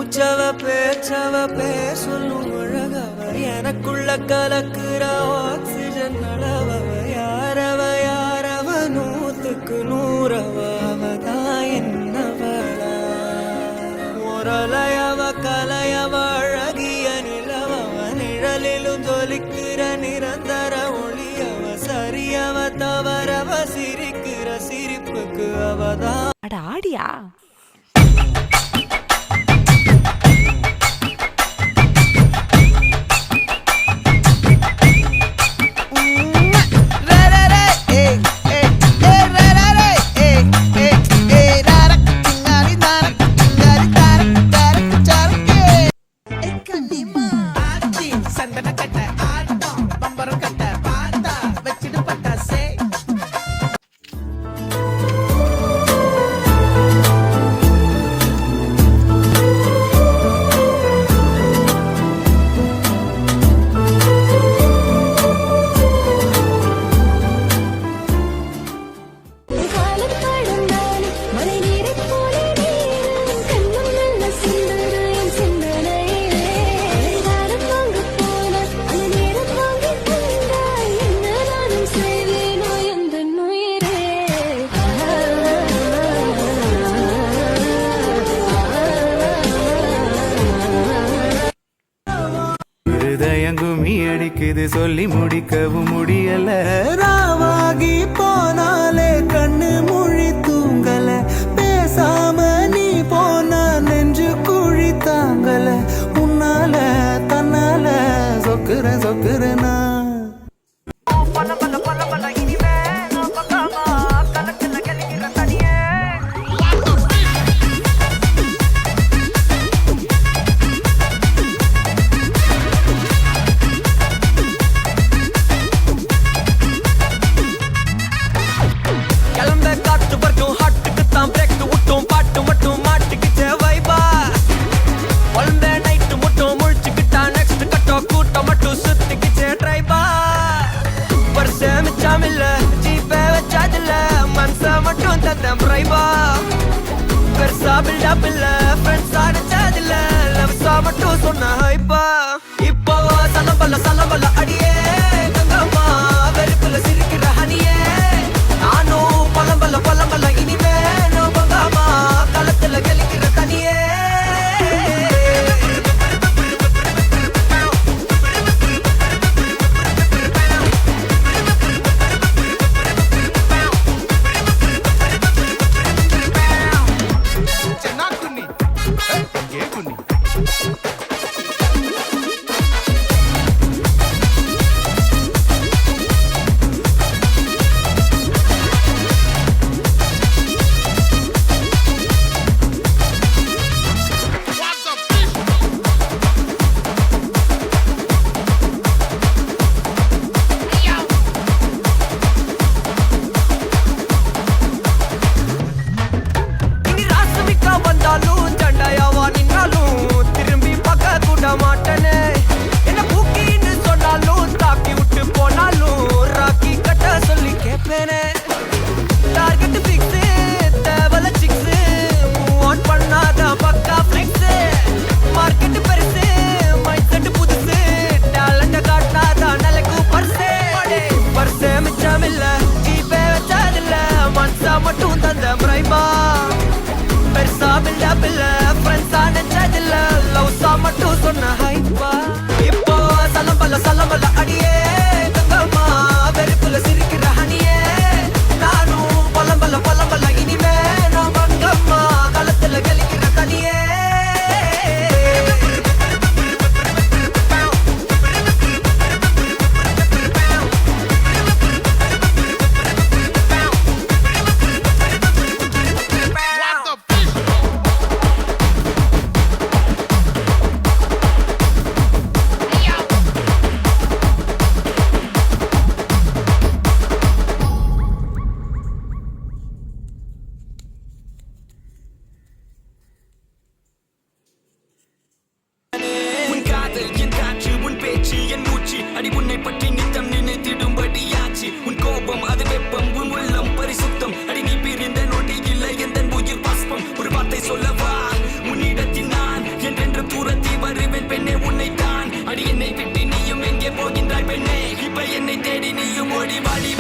மூச்சவ பேச்சவ பேசலும் அழகவ எனக்குள்ள கலக்குற ஆக்சிஜன் அளவவ யாரவ நூத்துக்கு நூறவ அவதான் என்னவளா முரலையவ கலையவ அழகிய நிலவவ நிழலிலும் ஜொலிக்கிற நிரந்தர ஒளியவ சரியவ தவறவ சிரிக்கிற சிரிப்புக்கு அவதான் ஆடியா கும்மி அடிக்குது சொல்லி முடிக்கவும் முடியல ராவாகி போனாலே கண்ணு மொழி தூங்கல பேசாம நீ போனா நெஞ்சு குழி தாங்கல உன்னால தன்னால சொக்குறேனா இப்போ சலம்பல அடியே கங்கம்மா வெறுப்புல சிரிக்கிற ஹனியே நானும் பலம்பல இனிமே நோபங்காமா களத்துல கெலிக்கிற தனியே வாடி